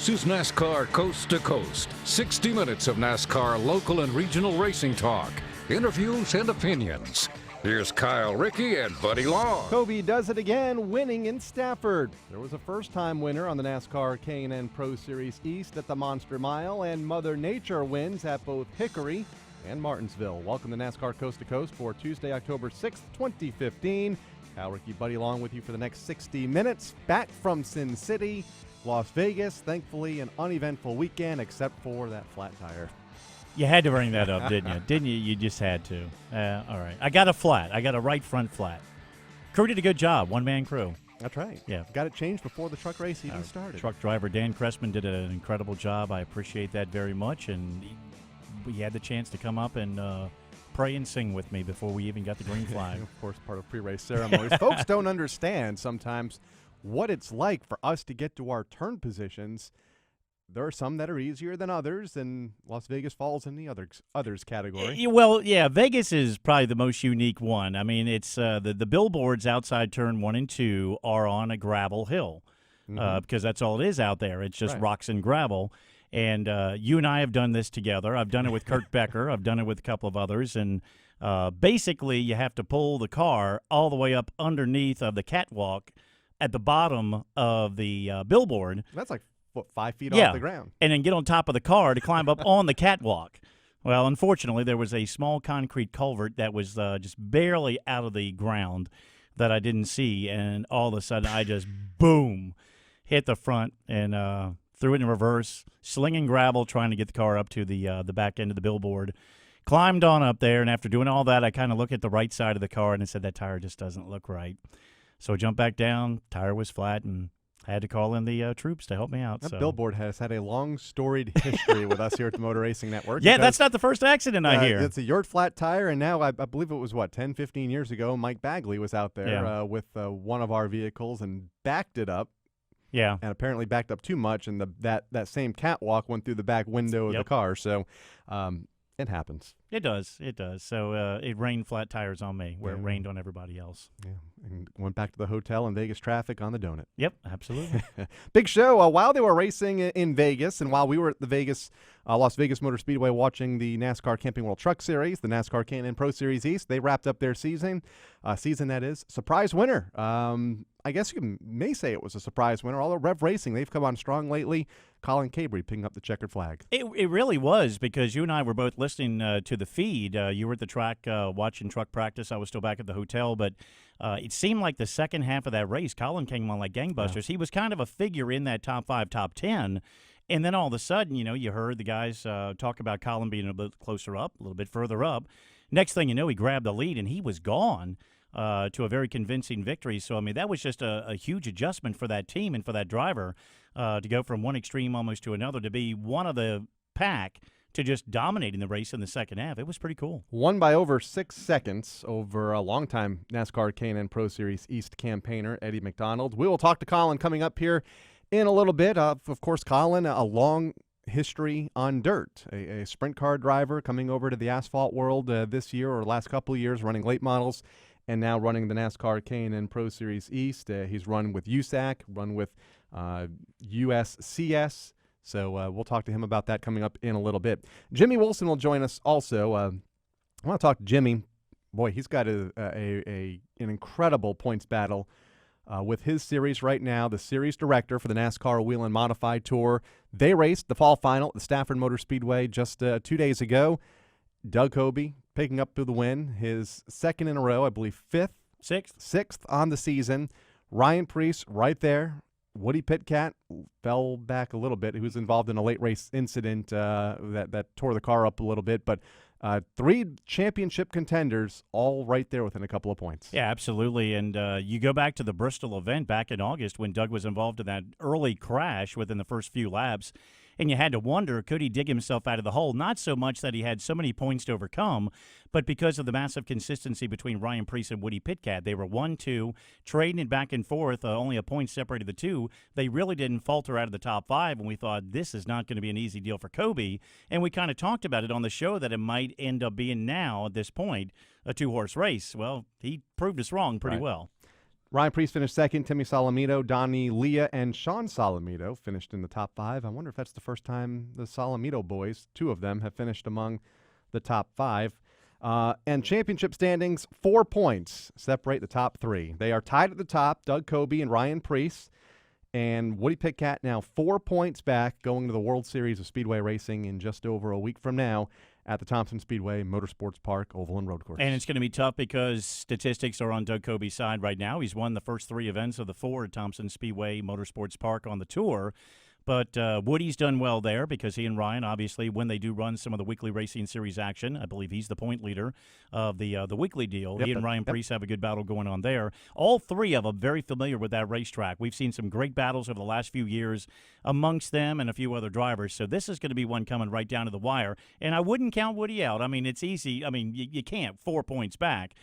This is NASCAR Coast to Coast. 60 minutes of NASCAR local and regional racing talk, interviews, and opinions. Here's Kyle, Rickey, and Buddy Long. Cabre does it again, winning in Stafford. There was a first-time winner on the NASCAR K&N Pro Series East at the Monster Mile, and Mother Nature wins at both Hickory and Martinsville. Welcome to NASCAR Coast to Coast for Tuesday, October 6th, 2015. Kyle, Rickey, Buddy Long with you for the next 60 minutes. Back from Sin City, Las Vegas. Thankfully, an uneventful weekend except for that flat tire. You had to bring that up, didn't you? Didn't you? You just had to. All right. I got a flat. I got a right front flat. Crew did a good job. One-man crew. That's right. Yeah. Got it changed before the truck race even started. Truck driver Dan Cressman did an incredible job. I appreciate that very much. And he had the chance to come up and pray and sing with me before we even got the green flag. Of course, part of pre-race ceremonies. Folks don't understand sometimes what it's like for us to get to our turn positions. There are some that are easier than others, and Las Vegas falls in the others category. Well, yeah, Vegas is probably the most unique one. I mean, it's the billboards outside turn 1 and 2 are on a gravel hill because that's all it is out there. It's just rocks and gravel. And you and I have done this together. I've done it with Kurt Becker. I've done it with a couple of others. And basically, you have to pull the car all the way up underneath of the catwalk at the bottom of the billboard. That's like 5 feet off the ground. And then get on top of the car to climb up on the catwalk. Well, unfortunately, there was a small concrete culvert that was just barely out of the ground that I didn't see. And all of a sudden, I just, boom, hit the front and threw it in reverse, slinging gravel, trying to get the car up to the back end of the billboard. Climbed on up there, and after doing all that, I kind of looked at the right side of the car and I said, that tire just doesn't look right. So I jumped back down, tire was flat, and I had to call in the troops to help me out. That billboard has had a long storied history with us here at the Motor Racing Network. Yeah, that's not the first accident I hear. It's a yard flat tire, and now I believe it was, 10, 15 years ago, Mike Bagley was out there with one of our vehicles and backed it up. Yeah. And apparently backed up too much, and that same catwalk went through the back window of the car. So it happens. It does. It does. So it rained flat tires on me where it rained on everybody else. Yeah. And went back to the hotel in Vegas traffic on the donut. Yep, absolutely. Big show. While they were racing in Vegas and while we were at the Las Vegas Motor Speedway watching the NASCAR Camping World Truck Series, the NASCAR K&N Pro Series East, they wrapped up their season that is. Surprise winner. I guess you may say it was a surprise winner. Although Rev Racing, they've come on strong lately. Collin Cabre picking up the checkered flag. It really was, because you and I were both listening to the feed. You were at the track watching truck practice. I was still back at the hotel, but it seemed like the second half of that race, Collin came on like gangbusters. Yeah. He was kind of a figure in that top 5, top 10. And then all of a sudden, you heard the guys talk about Collin being a bit closer up, a little bit further up. Next thing you know, he grabbed the lead, and he was gone to a very convincing victory. So, I mean, that was just a huge adjustment for that team and for that driver to go from one extreme almost to another, to be one of the pack to just dominating the race in the second half. It was pretty cool. Won by over 6 seconds over a longtime NASCAR K&N Pro Series East campaigner, Eddie McDonald. We will talk to Collin coming up here in a little bit. Of course, Collin, a long history on dirt, a sprint car driver coming over to the asphalt world this year or last couple of years, running late models, and now running the NASCAR K&N Pro Series East. He's run with USAC, run with USCS. So we'll talk to him about that coming up in a little bit. Jimmy Willson will join us also. I want to talk to Jimmy. Boy, he's got an incredible points battle with his series right now, the series director for the NASCAR Wheel and Modified Tour. They raced the fall final at the Stafford Motor Speedway just 2 days ago. Doug Cabre picking up the win, his second in a row, I believe sixth on the season. Ryan Preece right there. Woody Pitkat fell back a little bit. He was involved in a late race incident that tore the car up a little bit. But 3 championship contenders all right there within a couple of points. Yeah, absolutely. And you go back to the Bristol event back in August when Doug was involved in that early crash within the first few laps. And you had to wonder, could he dig himself out of the hole? Not so much that he had so many points to overcome, but because of the massive consistency between Ryan Preece and Woody Pitkat. They were 1-2, trading it back and forth, only a point separated the two. They really didn't falter out of the top 5, and we thought this is not going to be an easy deal for Cabre. And we kind of talked about it on the show that it might end up being now, at this point, a 2-horse race. Well, he proved us wrong pretty well. Ryan Preece finished second. Timmy Solomito, Donnie Leah, and Sean Solomito finished in the top 5. I wonder if that's the first time the Solomito boys, 2 of them, have finished among the top 5. And championship standings, 4 points separate the top 3. They are tied at the top, Doug Coby and Ryan Preece. And Woody Pitkat now 4 points back, going to the World Series of Speedway Racing in just over a week from now at the Thompson Speedway Motorsports Park Oval and Road Course. And it's going to be tough because statistics are on Doug Coby's side right now. He's won the first 3 events of the 4 at Thompson Speedway Motorsports Park on the tour. But Woody's done well there because he and Ryan, obviously, when they do run some of the weekly racing series action, I believe he's the point leader of the weekly deal. He and Ryan Preece have a good battle going on there. All 3 of them very familiar with that racetrack. We've seen some great battles over the last few years amongst them and a few other drivers. So this is going to be one coming right down to the wire. And I wouldn't count Woody out. I mean, it's easy. I mean, you can't 4 points back.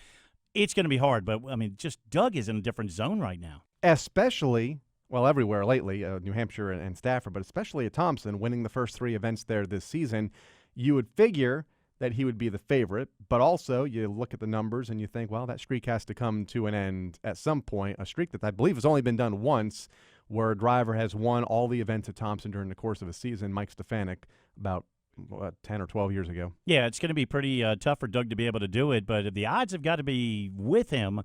It's going to be hard. But, I mean, just Doug is in a different zone right now. Especially... well, everywhere lately, New Hampshire and Stafford, but especially at Thompson, winning the first 3 events there this season, you would figure that he would be the favorite, but also you look at the numbers and you think, well, that streak has to come to an end at some point, a streak that I believe has only been done once, where a driver has won all the events at Thompson during the course of a season, Mike Stefanik, about 10 or 12 years ago. Yeah, it's going to be pretty tough for Doug to be able to do it, but the odds have got to be with him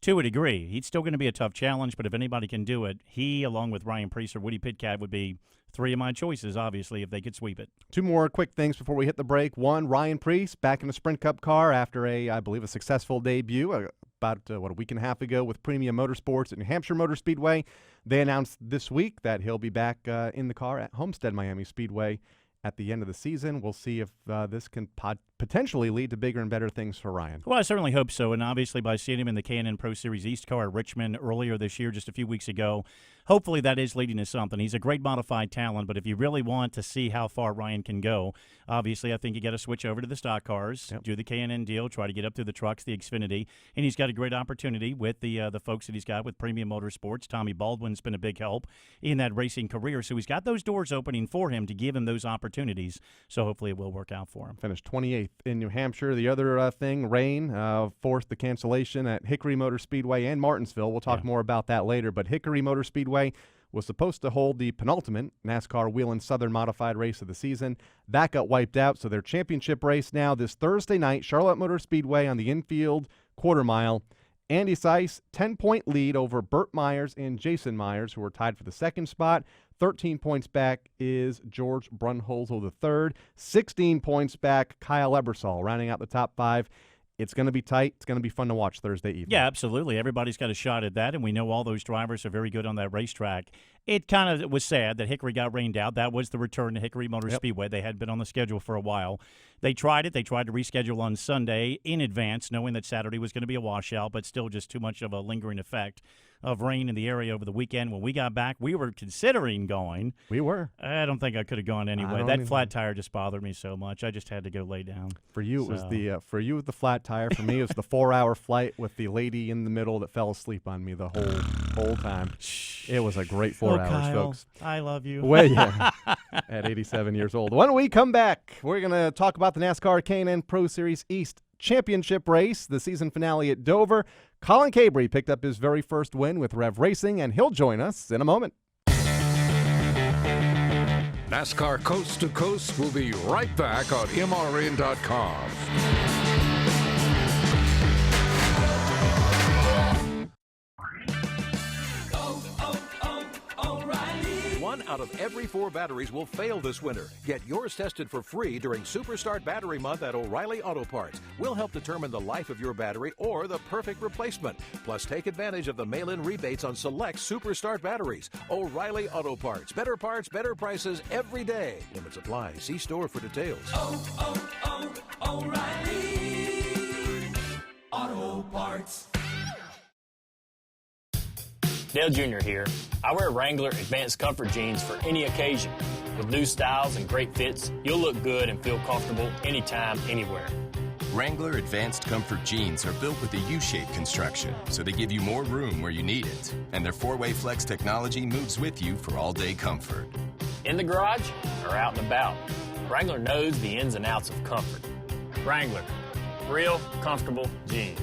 to a degree. He's still going to be a tough challenge, but if anybody can do it, he, along with Ryan Preece or Woody Pitkat, would be 3 of my choices, obviously, if they could sweep it. 2 more quick things before we hit the break. 1, Ryan Preece back in the Sprint Cup car after I believe, a successful debut about, a week and a half ago with Premium Motorsports at New Hampshire Motor Speedway. They announced this week that he'll be back in the car at Homestead Miami Speedway at the end of the season. We'll see if this can potentially lead to bigger and better things for Ryan. Well, I certainly hope so, and obviously by seeing him in the K&N Pro Series East car at Richmond earlier this year, just a few weeks ago, hopefully that is leading to something. He's a great modified talent, but if you really want to see how far Ryan can go, obviously I think you got to switch over to the stock cars, do the K&N deal, try to get up through the trucks, the Xfinity, and he's got a great opportunity with the folks that he's got with Premium Motorsports. Tommy Baldwin's been a big help in that racing career, so he's got those doors opening for him to give him those opportunities, so hopefully it will work out for him. Finished 28th in New Hampshire. The other thing, rain, forced the cancellation at Hickory Motor Speedway and Martinsville. We'll talk more about that later, but Hickory Motor Speedway was supposed to hold the penultimate NASCAR Whelen Southern Modified race of the season. That got wiped out, so their championship race now this Thursday night, Charlotte Motor Speedway on the infield quarter mile. Andy Seiss, 10-point lead over Burt Myers and Jason Myers, who are tied for the second spot. 13 points back is George Brunholzl the third. 16 points back, Kyle Ebersol, rounding out the top 5. It's going to be tight. It's going to be fun to watch Thursday evening. Yeah, absolutely. Everybody's got a shot at that, and we know all those drivers are very good on that racetrack. It kind of was sad that Hickory got rained out. That was the return to Hickory Motor Speedway. They had been on the schedule for a while. They tried it. They tried to reschedule on Sunday in advance, knowing that Saturday was going to be a washout, but still just too much of a lingering effect of rain in the area over the weekend. When we got back, we were considering going. We were. I don't think I could have gone anyway. That flat tire just bothered me so much. I just had to go lay down. For you, it was the flat tire. For me, it was the 4-hour flight with the lady in the middle that fell asleep on me the whole time. It was a great 4 hours, Kyle, folks. I love you. Well, yeah, at 87 years old. When we come back, we're going to talk about the NASCAR K&N Pro Series East Championship race, the season finale at Dover. Collin Cabre picked up his very first win with Rev Racing, and he'll join us in a moment. NASCAR Coast to Coast will be right back on MRN.com. One out of every 4 batteries will fail this winter. Get yours tested for free during Superstart Battery Month at O'Reilly Auto Parts. We'll help determine the life of your battery or the perfect replacement. Plus, take advantage of the mail-in rebates on select Superstart batteries. O'Reilly Auto Parts. Better parts, better prices every day. Limits apply. See store for details. O'Reilly Auto Parts. Dale Jr. here. I wear Wrangler Advanced Comfort jeans for any occasion. With new styles and great fits, you'll look good and feel comfortable anytime, anywhere. Wrangler Advanced Comfort jeans are built with a U-shaped construction, so they give you more room where you need it. And their 4-way flex technology moves with you for all-day comfort. In the garage or out and about, Wrangler knows the ins and outs of comfort. Wrangler, real comfortable jeans.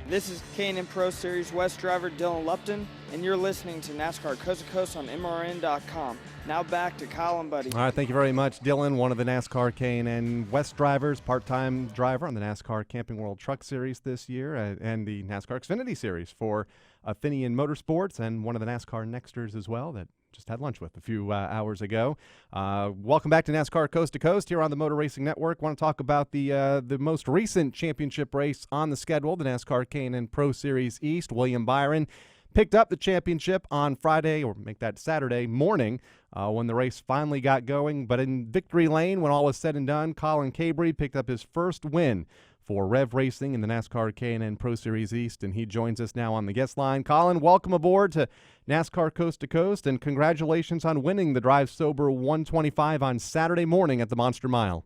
This is K&N Pro Series West driver Dylan Lupton, and you're listening to NASCAR Coast to Coast on MRN.com. Now back to Collin, buddy. All right, thank you very much, Dylan, one of the NASCAR K&N West drivers, part-time driver on the NASCAR Camping World Truck Series this year and the NASCAR Xfinity Series for Finian Motorsports, and one of the NASCAR Nexters as well that just had lunch with a few hours ago. Welcome back to NASCAR Coast to Coast here on the Motor Racing Network. Want to talk about the most recent championship race on the schedule, the NASCAR K&N Pro Series East. William Byron picked up the championship on Friday, or make that Saturday morning, when the race finally got going. But in victory lane, when all was said and done, Collin Cabre picked up his first win for Rev Racing in the NASCAR K&N Pro Series East, and he joins us now on the guest line. Collin, welcome aboard to NASCAR Coast to Coast, and congratulations on winning the Drive Sober 125 on Saturday morning at the Monster Mile.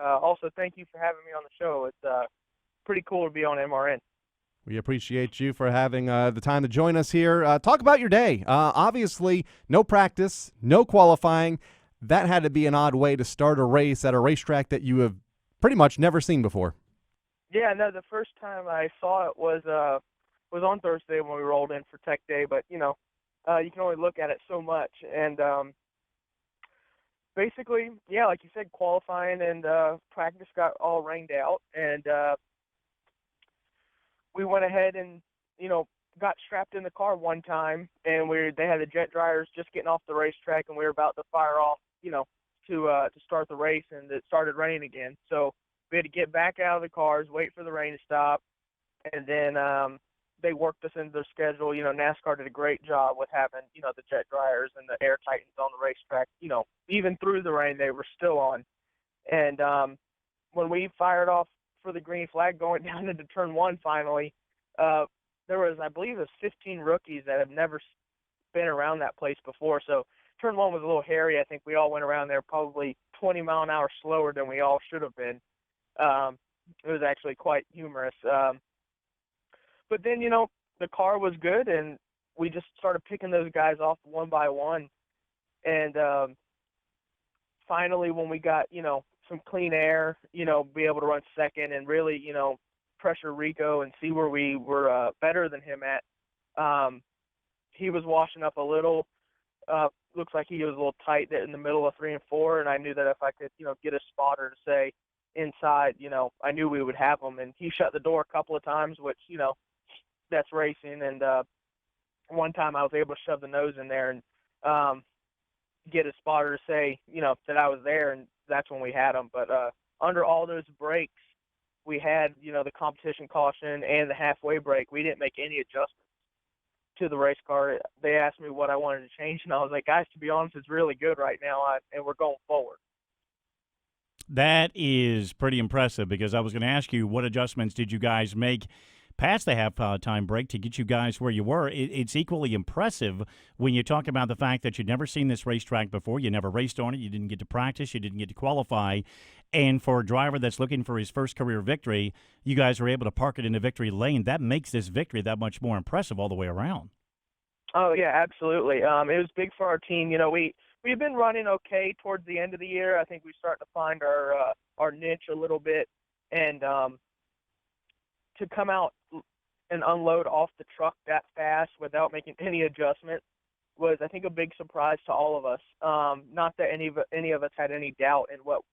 Also, thank you for having me on the show. It's pretty cool to be on MRN. We appreciate you for having the time to join us here. Talk about your day. Obviously, no practice, no qualifying. That had to be an odd way to start a race at a racetrack that you have pretty much never seen before. Yeah, no, the first time I saw it was on Thursday when we rolled in for Tech Day, but, you can only look at it so much. And basically, yeah, like you said, qualifying and practice got all rained out, and we went ahead and, got strapped in the car one time, and they had the jet dryers just getting off the racetrack, and we were about to fire off, to start the race, and it started raining again. So we had to get back out of the cars, wait for the rain to stop, and then they worked us into their schedule. NASCAR did a great job with having, the jet dryers and the air titans on the racetrack. Even through the rain, they were still on. And when we fired off for the green flag going down into turn one finally, there was, I believe, 15 rookies that have never been around that place before. So turn one was a little hairy. I think we all went around there probably 20 mile an hour slower than we all should have been. It was actually quite humorous. But then, the car was good, and we just started picking those guys off one by one. And finally, when we got, some clean air, be able to run second and really, pressure Rico and see where we were better than him at. He was washing up a little. Looks like he was a little tight in the middle of 3 and 4, and I knew that if I could, get a spotter to say inside, I knew we would have him. And he shut the door a couple of times, which, that's racing. And one time I was able to shove the nose in there and get a spotter to say, that I was there, and that's when we had him. But under all those breaks, we had, the competition caution and the halfway break. We didn't make any adjustments to the race car. They asked me what I wanted to change, and I was like, guys, to be honest, it's really good right now, and we're going forward. That is pretty impressive, because I was going to ask you, what adjustments did you guys make past the half-time break to get you guys where you were? It's equally impressive when you talk about the fact that you'd never seen this racetrack before, you never raced on it, you didn't get to practice, you didn't get to qualify, and for a driver that's looking for his first career victory, you guys were able to park it in the victory lane. That makes this victory that much more impressive all the way around. Oh, yeah, absolutely. It was big for our team. We've been running okay towards the end of the year. I think we started to find our niche a little bit, and to come out and unload off the truck that fast without making any adjustment was, I think, a big surprise to all of us. Not that any of us had any doubt in what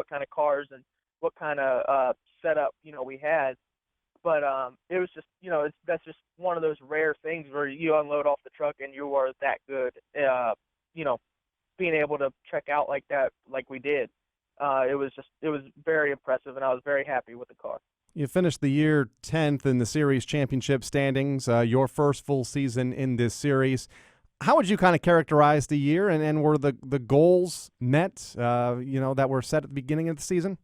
kind of cars and what kind of setup we had, but it was just that's just one of those rare things where you unload off the truck and you are that good. Being able to check out like that, like we did, it was very impressive, and I was very happy with the car. You finished the year 10th in the series championship standings, your first full season in this series. How would you kind of characterize the year, and were the goals met, that were set at the beginning of the season?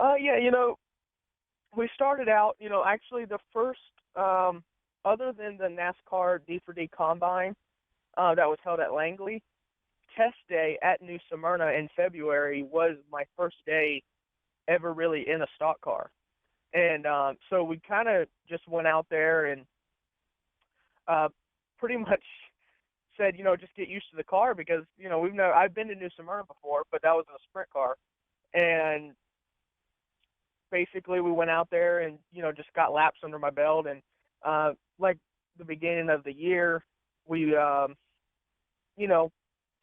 Yeah, we started out, actually the first, other than the NASCAR D4D Combine that was held at Langley, test day at New Smyrna in February was my first day ever really in a stock car. And so we kind of just went out there and pretty much said, just get used to the car, because, I've been to New Smyrna before, but that was in a sprint car. And basically we went out there and, just got laps under my belt. And like the beginning of the year, we,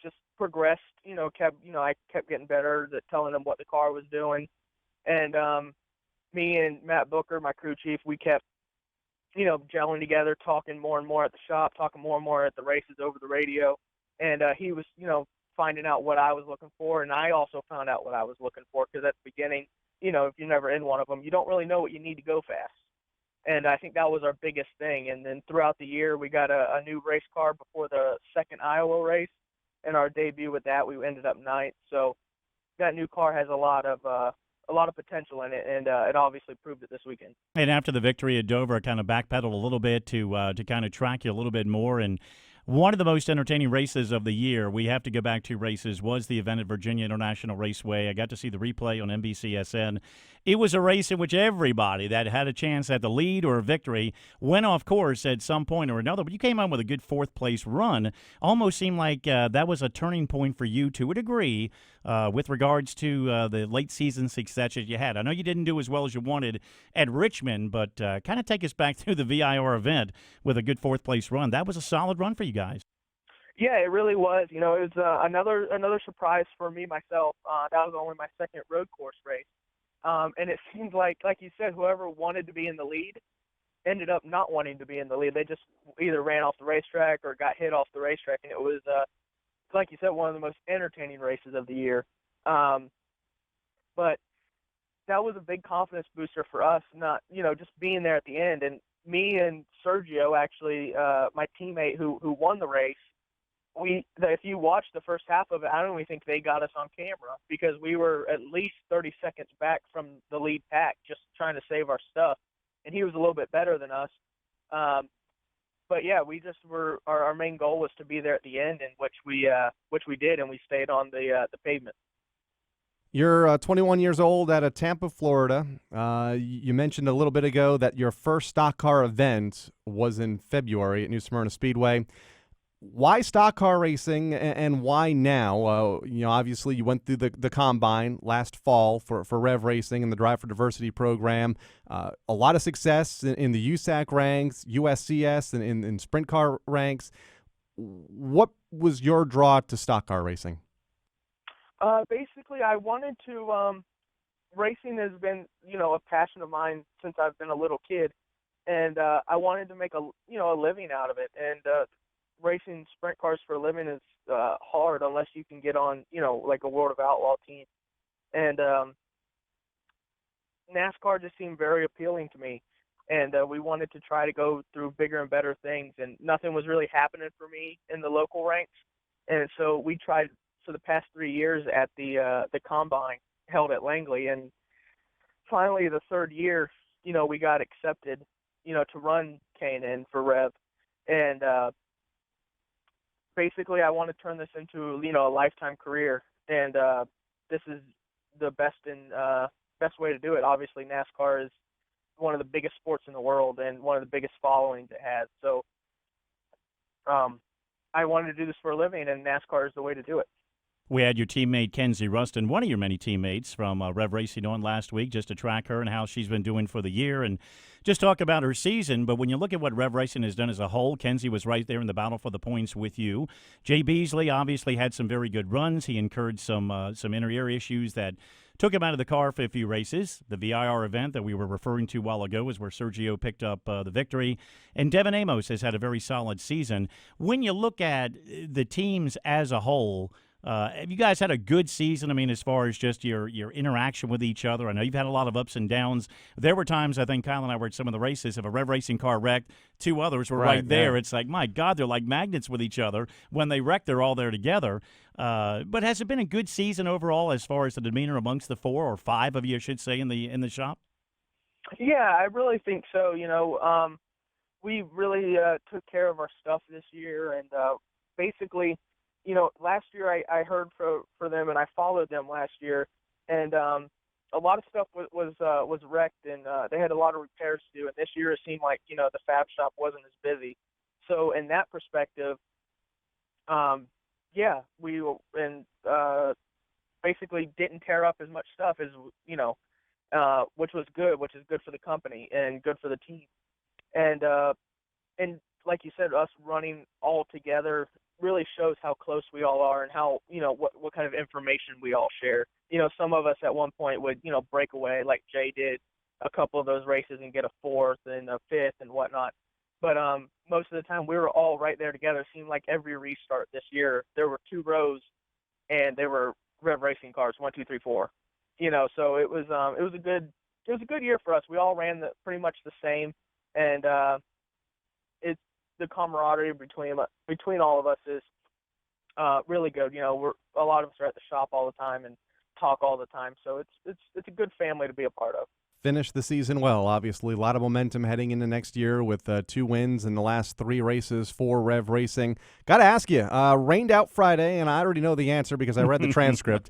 just progressed, I kept getting better at telling them what the car was doing. And me and Matt Booker, my crew chief, we kept, gelling together, talking more and more at the shop, talking more and more at the races over the radio. And he was, finding out what I was looking for, and I also found out what I was looking for, because at the beginning, if you're never in one of them, you don't really know what you need to go fast. And I think that was our biggest thing. And then throughout the year, we got a new race car before the second Iowa race, and our debut with that, we ended up ninth. So that new car has a lot of potential in it, and it obviously proved it this weekend. And after the victory at Dover, kind of backpedaled a little bit to kind of track you a little bit more. And one of the most entertaining races of the year, we have to go back to races, was the event at Virginia International Raceway. I got to see the replay on NBCSN. It was a race in which everybody that had a chance at the lead or a victory went off course at some point or another. But you came on with a good fourth-place run. Almost seemed like that was a turning point for you to a degree with regards to the late-season success that you had. I know you didn't do as well as you wanted at Richmond, but kind of take us back through the VIR event with a good fourth-place run. That was a solid run for you guys. Yeah, it really was. It was another surprise for me myself. That was only my second road course race. And it seemed like you said, whoever wanted to be in the lead ended up not wanting to be in the lead. They just either ran off the racetrack or got hit off the racetrack. And it was, like you said, one of the most entertaining races of the year. But that was a big confidence booster for us, not, just being there at the end. And me and Sergio, actually, my teammate who won the race, if you watch the first half of it, I don't even think they got us on camera, because we were at least 30 seconds back from the lead pack, just trying to save our stuff. And he was a little bit better than us. But yeah, we just were, our main goal was to be there at the end, and which we did, and we stayed on the pavement. You're 21 years old out of Tampa, Florida. You mentioned a little bit ago that your first stock car event was in February at New Smyrna Speedway. Why stock car racing, and why now? Obviously you went through the combine last fall for Rev Racing and the Drive for Diversity program. A lot of success in the USAC ranks, USCS, and in sprint car ranks. What was your draw to stock car racing? Basically, I wanted to. Racing has been, a passion of mine since I've been a little kid, and I wanted to make a living out of it. And racing sprint cars for a living is hard unless you can get on, like a World of Outlaw team. And NASCAR just seemed very appealing to me, and we wanted to try to go through bigger and better things, and nothing was really happening for me in the local ranks. And so we tried for the past 3 years at the combine held at Langley, and finally the third year, we got accepted, to run K&N for Rev. And basically, I want to turn this into, a lifetime career, and this is the best way to do it. Obviously, NASCAR is one of the biggest sports in the world and one of the biggest followings it has. So, I wanted to do this for a living, and NASCAR is the way to do it. We had your teammate Kenzie Ruston, one of your many teammates from Rev Racing, on last week, just to track her and how she's been doing for the year and just talk about her season. But when you look at what Rev Racing has done as a whole, Kenzie was right there in the battle for the points with you. Jay Beasley obviously had some very good runs. He incurred some inner ear issues that took him out of the car for a few races. The VIR event that we were referring to a while ago is where Sergio picked up the victory. And Devin Amos has had a very solid season. When you look at the teams as a whole, have you guys had a good season? I mean, as far as just your interaction with each other, I know you've had a lot of ups and downs. There were times, I think Kyle and I were at some of the races, if a Rev Racing car wrecked, two others were right there. Yeah. It's like, my God, they're like magnets with each other. When they wreck, they're all there together. But has it been a good season overall as far as the demeanor amongst the 4 or 5 of you, I should say, in the shop? Yeah, I really think so. We really took care of our stuff this year, and basically, last year I heard for them, and I followed them last year, and a lot of stuff was wrecked, and they had a lot of repairs to do. And this year it seemed like the fab shop wasn't as busy. So in that perspective, we basically didn't tear up as much stuff as which was good, which is good for the company and good for the team. And like you said, us running all together really shows how close we all are and how, what kind of information we all share. Some of us at one point would, break away like Jay did a couple of those races and get a fourth and a fifth and whatnot. But most of the time we were all right there together. It seemed like every restart this year, there were 2 rows and they were Rev Racing cars, 1, 2, 3, 4. So it was a good year for us. We all ran pretty much the same, and it's the camaraderie between all of us is really good. A lot of us are at the shop all the time and talk all the time. So it's a good family to be a part of. Finished the season well, obviously. A lot of momentum heading into next year with 2 wins in the last 3 races for Rev Racing. Got to ask you, rained out Friday, and I already know the answer because I read the transcript.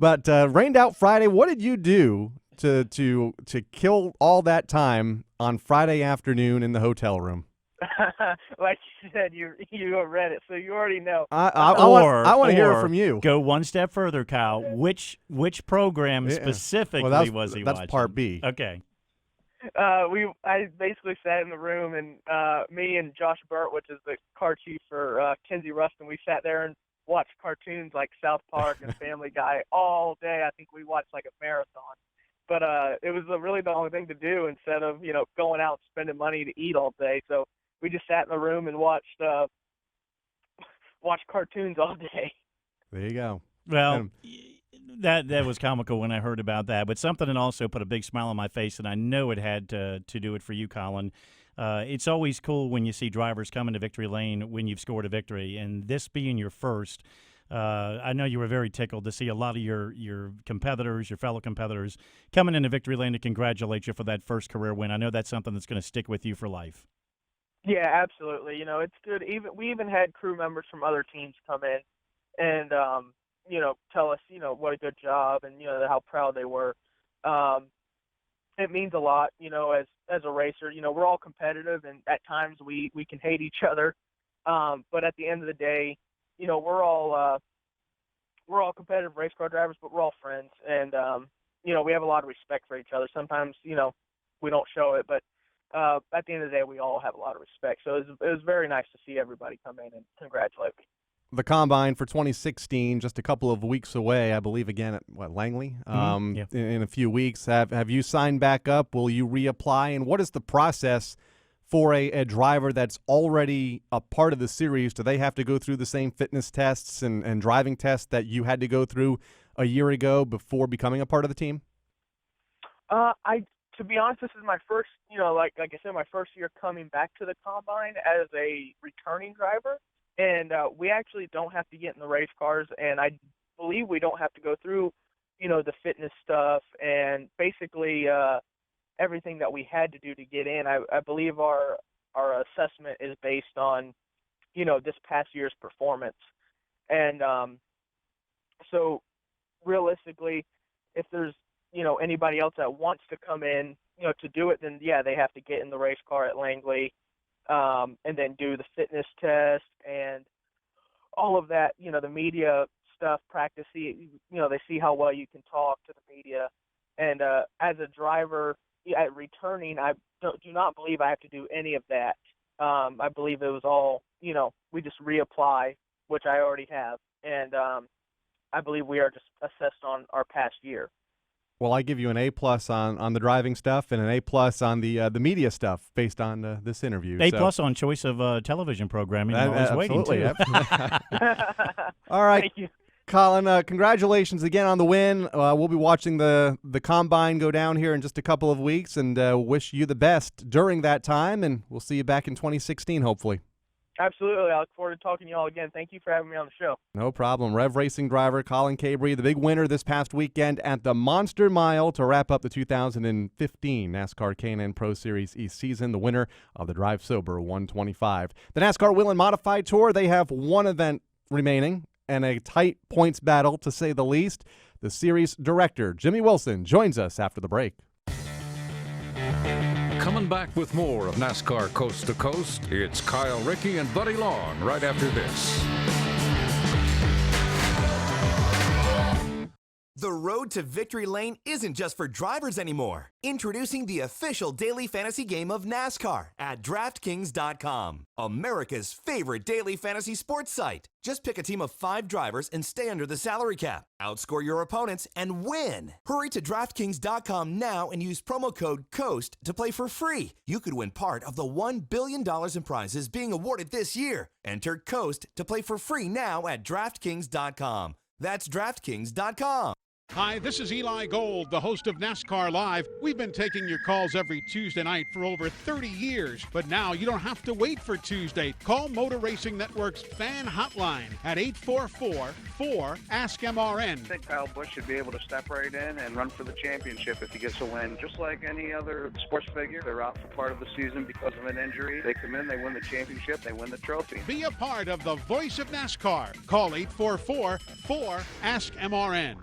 But rained out Friday, what did you do to kill all that time on Friday afternoon in the hotel room? Like you said, you read it, so you already know. I want to hear it from you. Go one step further, Kyle. Which program specifically was he watching? That's part B. Okay. I basically sat in the room, and me and Josh Burt, which is the car chief for Kenzie Ruston, we sat there and watched cartoons like South Park and Family Guy all day. I think we watched like a marathon. But it was really the only thing to do instead of, going out and spending money to eat all day. So we just sat in the room and watched cartoons all day. There you go. Well, that was comical when I heard about that, but something that also put a big smile on my face, and I know it had to do it for you, Collin. It's always cool when you see drivers come into victory lane when you've scored a victory, and this being your first, I know you were very tickled to see a lot of your competitors, your fellow competitors, coming into victory lane to congratulate you for that first career win. I know that's something that's going to stick with you for life. Yeah, absolutely. It's good. We even had crew members from other teams come in and tell us, what a good job and how proud they were. It means a lot, as a racer. We're all competitive, and at times we can hate each other. But at the end of the day, we're all competitive race car drivers, but we're all friends, and we have a lot of respect for each other. Sometimes, we don't show it, but at the end of the day, we all have a lot of respect. So it was very nice to see everybody come in and congratulate me. The Combine for 2016, just a couple of weeks away, I believe, again at Langley, in a few weeks. Have you signed back up? Will you reapply? And what is the process for a driver that's already a part of the series? Do they have to go through the same fitness tests and driving tests that you had to go through a year ago before becoming a part of the team? To be honest, this is my first, like I said, my first year coming back to the Combine as a returning driver. And we actually don't have to get in the race cars, and I believe we don't have to go through, the fitness stuff and basically everything that we had to do to get in. I believe our assessment is based on, this past year's performance. And so realistically, if there's, anybody else that wants to come in, to do it, then, yeah, they have to get in the race car at Langley. And then do the fitness test and all of that, the media stuff, practice, they see how well you can talk to the media. And as a driver, at returning, I do not believe I have to do any of that. I believe it was all, we just reapply, which I already have. And I believe we are just assessed on our past year. Well, I give you an A+ on the driving stuff and an A+ on the media stuff based on this interview. A+ on choice of television programming. I was waiting too. All right. Thank you. Collin, congratulations again on the win. We'll be watching the Combine go down here in just a couple of weeks, and wish you the best during that time, and we'll see you back in 2016, hopefully. Absolutely. I look forward to talking to you all again. Thank you for having me on the show. No problem. Rev Racing driver Collin Cabre, the big winner this past weekend at the Monster Mile to wrap up the 2015 NASCAR K&N Pro Series East season, the winner of the Drive Sober 125. The NASCAR Whelen Modified Tour, they have one event remaining and a tight points battle, to say the least. The series director, Jimmy Willson, joins us after the break. Coming back with more of NASCAR Coast to Coast, it's Kyle Rickey and Buddy Long right after this. The road to victory lane isn't just for drivers anymore. Introducing the official daily fantasy game of NASCAR at DraftKings.com, America's favorite daily fantasy sports site. Just pick a team of 5 drivers and stay under the salary cap. Outscore your opponents and win. Hurry to DraftKings.com now and use promo code COAST to play for free. You could win part of the $1 billion in prizes being awarded this year. Enter COAST to play for free now at DraftKings.com. That's DraftKings.com. Hi, this is Eli Gold, the host of NASCAR Live. We've been taking your calls every Tuesday night for over 30 years, but now you don't have to wait for Tuesday. Call Motor Racing Network's fan hotline at 844-4-ASK-MRN. I think Kyle Busch should be able to step right in and run for the championship if he gets a win. Just like any other sports figure, they're out for part of the season because of an injury. They come in, they win the championship, they win the trophy. Be a part of the voice of NASCAR. Call 844-4-ASK-MRN.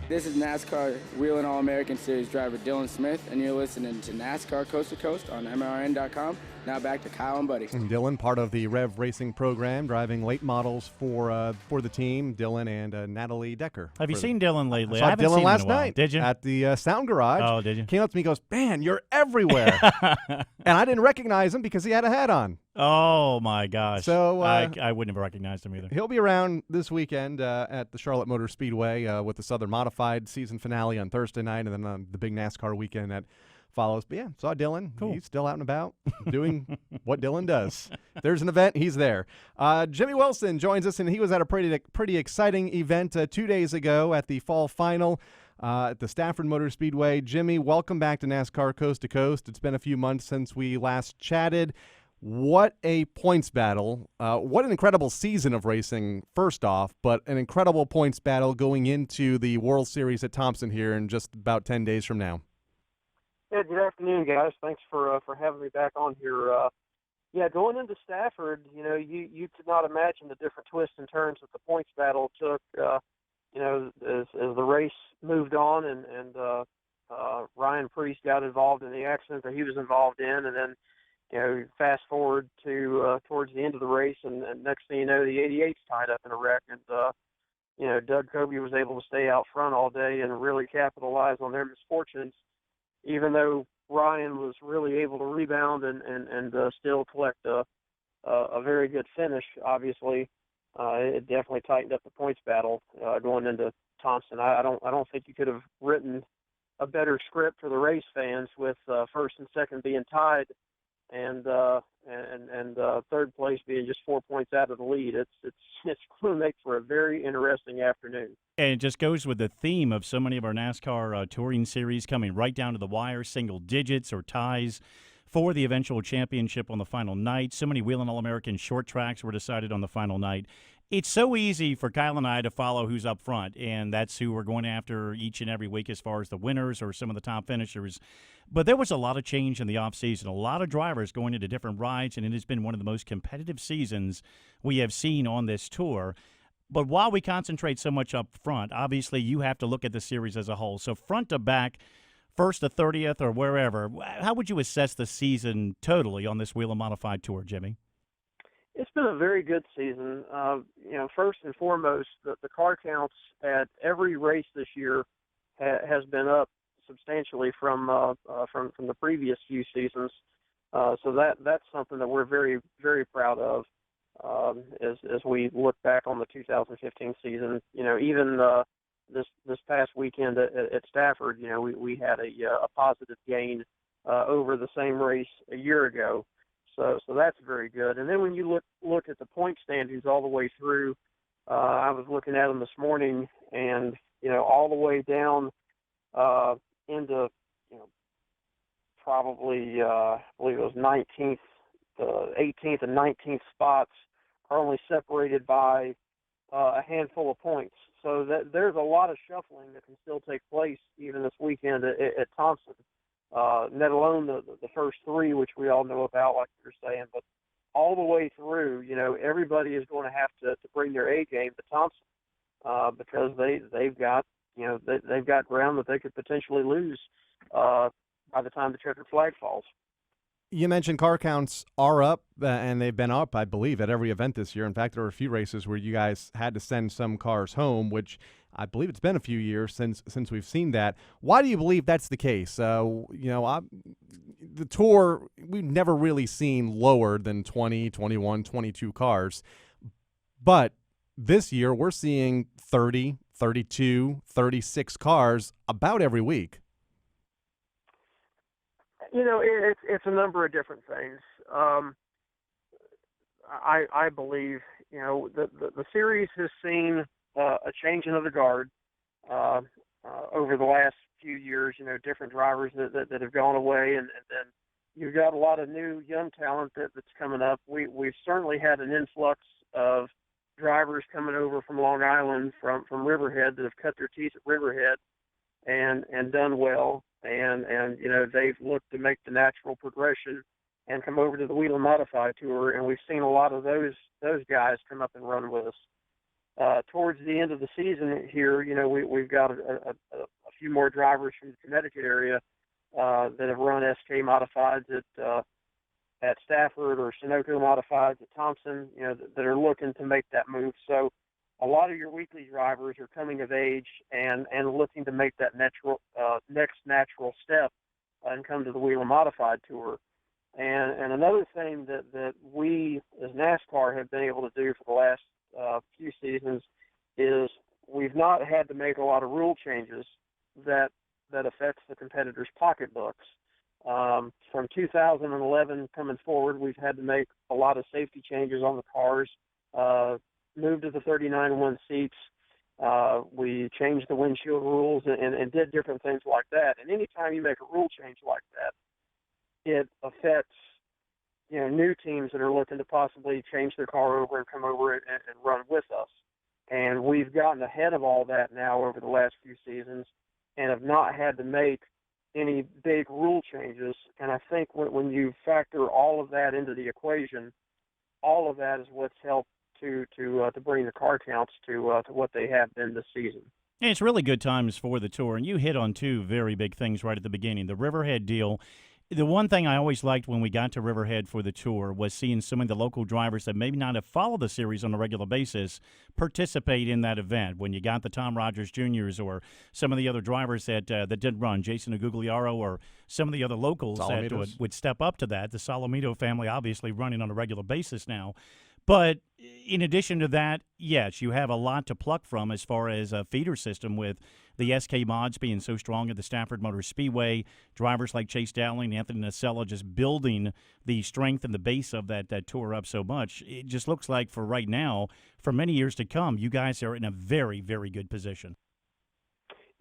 This is NASCAR Wheel & All-American Series driver Dylan Smith, and you're listening to NASCAR Coast to Coast on MRN.com. Now back to Kyle and Buddy. And Dylan, part of the Rev Racing program, driving late models for the team. Dylan and Natalie Decker. Have you seen Dylan lately? I I saw haven't Dylan seen him last in a while. night. Did you? At the Sound Garage. Oh, did you? Came up to me and goes, man, you're everywhere. And I didn't recognize him because he had a hat on. Oh, my gosh. So I wouldn't have recognized him either. He'll be around this weekend at the Charlotte Motor Speedway with the Southern Modified season finale on Thursday night, and then on the big NASCAR weekend that follows. But yeah, saw Dylan. Cool. He's still out and about doing what Dylan does. If there's an event, he's there. Jimmy Willson joins us, and he was at a pretty exciting event 2 days ago at the fall final at the Stafford Motor Speedway. Jimmy, welcome back to NASCAR Coast to Coast. It's been a few months since we last chatted. What a points battle. What an incredible season of racing, first off, but an incredible points battle going into the World Series at Thompson here in just about 10 days from now. Yeah, good afternoon, guys. Thanks for having me back on here. Yeah, going into Stafford, you could not imagine the different twists and turns that the points battle took, as the race moved on and Ryan Preece got involved in the accident that he was involved in, and then fast forward to towards the end of the race, and next thing you know, the 88's tied up in a wreck, and Doug Cabre was able to stay out front all day and really capitalize on their misfortunes, even though Ryan was really able to rebound and still collect a very good finish. Obviously, it definitely tightened up the points battle going into Thompson. I don't think you could have written a better script for the race fans with first and second being tied, and third place being just 4 points out of the lead. It's going to make for a very interesting afternoon. And it just goes with the theme of so many of our NASCAR touring series coming right down to the wire, single digits or ties for the eventual championship on the final night. So many Wheel and All-American short tracks were decided on the final night. It's so easy for Kyle and I to follow who's up front, and that's who we're going after each and every week as far as the winners or some of the top finishers. But there was a lot of change in the offseason, a lot of drivers going into different rides, and it has been one of the most competitive seasons we have seen on this tour. But while we concentrate so much up front, obviously you have to look at the series as a whole. So front to back, first to 30th or wherever, how would you assess the season totally on this Wheel and Modified Tour, Jimmy? It's been a very good season. First and foremost, the car counts at every race this year has been up substantially from the previous few seasons. So that's something that we're very, very proud of as we look back on the 2015 season. Even this past weekend at Stafford, we had a positive gain over the same race a year ago. So that's very good. And then when you look at the point standings all the way through, I was looking at them this morning, and all the way down into probably I believe it was 19th, 18th, and 19th spots are only separated by a handful of points. So there's a lot of shuffling that can still take place even this weekend at Thompson. Let alone the first three, which we all know about, like you're saying, but all the way through, everybody is going to have to bring their A game to Thompson because they've got ground that they could potentially lose by the time the checkered flag falls. You mentioned car counts are up, and they've been up, I believe, at every event this year. In fact, there were a few races where you guys had to send some cars home, which I believe it's been a few years since we've seen that. Why do you believe that's the case? The Tour, we've never really seen lower than 20, 21, 22 cars. But this year, we're seeing 30, 32, 36 cars about every week. It's a number of different things. I believe, the series has seen a changing of the guard over the last few years. Different drivers that have gone away, and then you've got a lot of new young talent that's coming up. We've certainly had an influx of drivers coming over from Long Island, from Riverhead, that have cut their teeth at Riverhead and done well. And they've looked to make the natural progression and come over to the Whelen Modified Tour, and we've seen a lot of those guys come up and run with us. Towards the end of the season here, we've got a few more drivers from the Connecticut area that have run SK Modifieds at Stafford, or Sunoco Modifieds at Thompson, that are looking to make that move. So a lot of your weekly drivers are coming of age and looking to make that next natural step and come to the Whelen Modified Tour. And another thing that we as NASCAR have been able to do for the last few seasons is we've not had to make a lot of rule changes that affects the competitors' pocketbooks. From 2011 coming forward, we've had to make a lot of safety changes on the cars, moved to the 39-1 seats. We changed the windshield rules and did different things like that. And anytime you make a rule change like that, it affects new teams that are looking to possibly change their car over and come over and run with us. And we've gotten ahead of all that now over the last few seasons and have not had to make any big rule changes. And I think when you factor all of that into the equation, all of that is what's helped to bring the car counts to what they have been this season. And it's really good times for the Tour, and you hit on two very big things right at the beginning. The Riverhead deal. The one thing I always liked when we got to Riverhead for the Tour was seeing some of the local drivers that maybe not have followed the series on a regular basis participate in that event. When you got the Tom Rogers Jr.'s or some of the other drivers that did run, Jason Agugliaro, or some of the other locals that would step up to that. The Solomito family obviously running on a regular basis now. But in addition to that, yes, you have a lot to pluck from as far as a feeder system with the SK mods being so strong at the Stafford Motor Speedway, drivers like Chase Dowling, Anthony Nacella just building the strength and the base of that tour up so much. It just looks like for right now, for many years to come, you guys are in a very, very good position.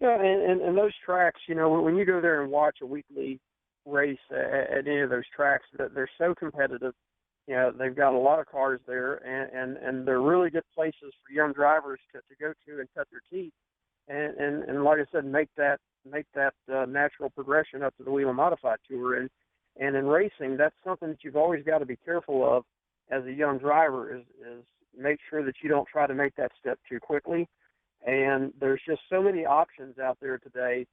Yeah, and those tracks, when you go there and watch a weekly race at any of those tracks, they're so competitive. They've got a lot of cars there, and they're really good places for young drivers to go to and cut their teeth, and like I said, make that natural progression up to the Whelen Modified Tour. And in racing, that's something that you've always got to be careful of as a young driver is make sure that you don't try to make that step too quickly. And there's just so many options out there today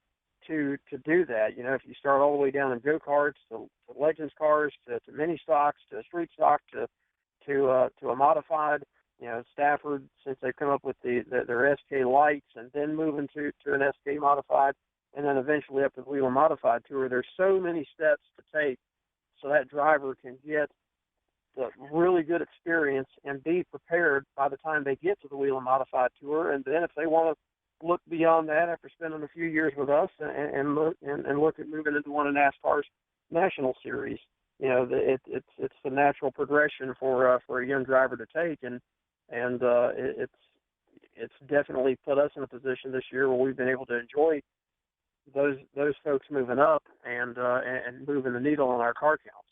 to do that. If you start all the way down in go-karts to Legends cars to mini stocks to street stock to a modified, Stafford, since they've come up with their SK lights, and then moving to an SK modified, and then eventually up to the Whelen Modified Tour. There's so many steps to take so that driver can get the really good experience and be prepared by the time they get to the Whelen Modified Tour. And then if they want to look beyond that after spending a few years with us and look at moving into one of NASCAR's national series, it's the natural progression for a young driver to take, and it's definitely put us in a position this year where we've been able to enjoy those folks moving up and moving the needle on our car counts.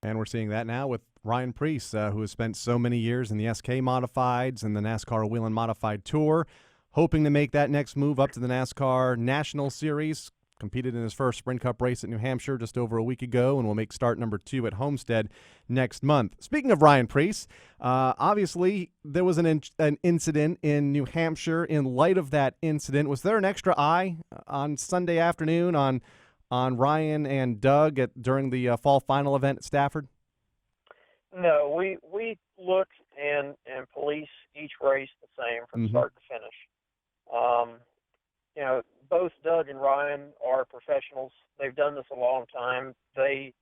And we're seeing that now with Ryan Preece, who has spent so many years in the SK Modifieds and the NASCAR Whelen Modified Tour, hoping to make that next move up to the NASCAR National Series. Competed in his first Sprint Cup race at New Hampshire just over a week ago, and will make start number 2 at Homestead next month. Speaking of Ryan Preece, obviously there was an incident in New Hampshire. In light of that incident, was there an extra eye on Sunday afternoon on on Ryan and Doug during the fall final event at Stafford? No, we look and police each race the same from start to finish. Both Doug and Ryan are professionals. They've done this a long time. They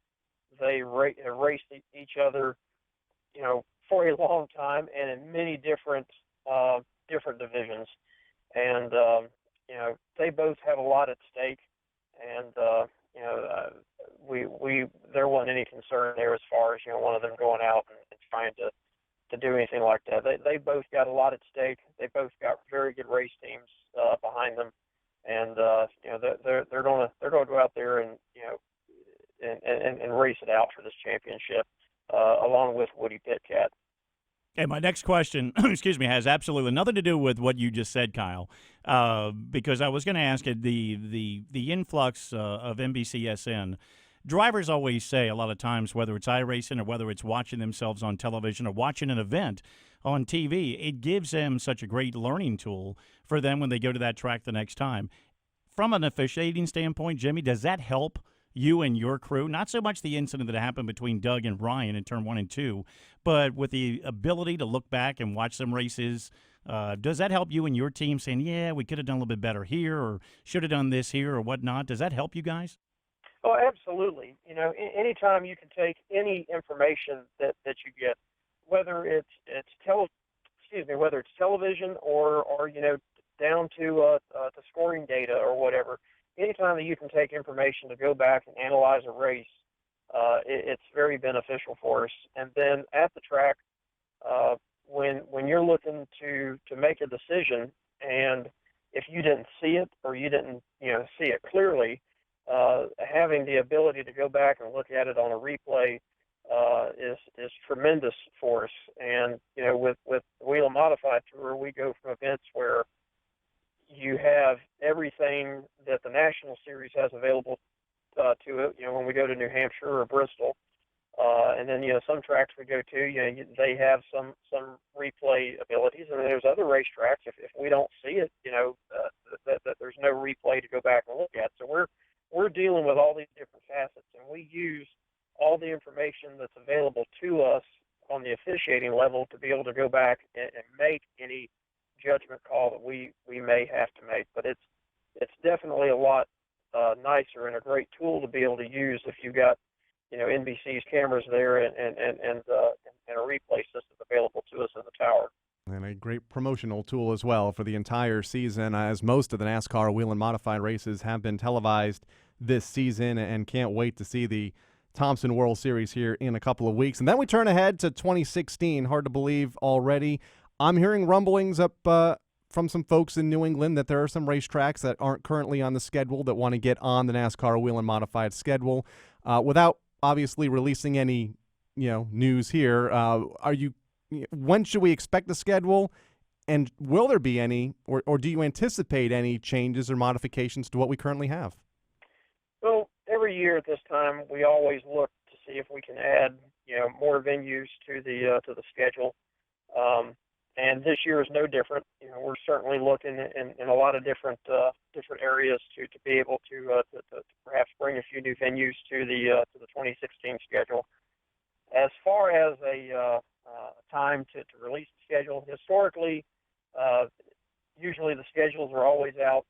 have raced each other, for a long time and in many different divisions. And they both have a lot at stake. And there wasn't any concern there as far as one of them going out and trying to do anything like that. They both got a lot at stake. They both got very good race teams behind them, and they're going to go out there and race it out for this championship along with Woody Pitcat. Okay, my next question, excuse me, has absolutely nothing to do with what you just said, Kyle, because I was going to ask you the influx of NBCSN. Drivers always say a lot of times, whether it's iRacing or whether it's watching themselves on television or watching an event on TV, it gives them such a great learning tool for them when they go to that track the next time. From an officiating standpoint, Jimmy, does that help you and your crew? Not so much the incident that happened between Doug and Ryan in turn 1 and 2, but with the ability to look back and watch some races, does that help you and your team saying, yeah, we could have done a little bit better here or should have done this here or whatnot? Does that help you guys? Oh, absolutely. Anytime you can take any information that you get, whether it's television or down to scoring data or whatever, anytime that you can take information to go back and analyze a race, it's very beneficial for us. And then at the track, when you're looking to make a decision, and if you didn't see it or you didn't see it clearly, having the ability to go back and look at it on a replay is tremendous for us. And with the Wheel Modified Tour, we go from events where you have everything that the National Series has available to it. When we go to New Hampshire or Bristol, and then some tracks we go to, they have some replay abilities, and there's other racetracks if we don't see it, that there's no replay to go back and look at. So we're dealing with all these different facets, and we use all the information that's available to us on the officiating level to be able to go back and make any judgment call that we may have to make. But it's definitely a lot nicer and a great tool to be able to use if you've got NBC's cameras there and a replay system available to us in the tower. And a great promotional tool as well for the entire season, as most of the NASCAR Wheel and Modified races have been televised this season, and can't wait to see the Thompson World Series here in a couple of weeks. And then we turn ahead to 2016. Hard to believe already. I'm hearing rumblings up from some folks in New England that there are some racetracks that aren't currently on the schedule that want to get on the NASCAR Wheel and Modified schedule. Without obviously releasing any news here, when should we expect the schedule, and will there be any, or do you anticipate any changes or modifications to what we currently have? Well, every year at this time, we always look to see if we can add, more venues to the schedule. And this year is no different. We're certainly looking in a lot of different areas to be able to perhaps bring a few new venues to the 2016 schedule. As far as a time to release the schedule, historically, usually the schedules are always out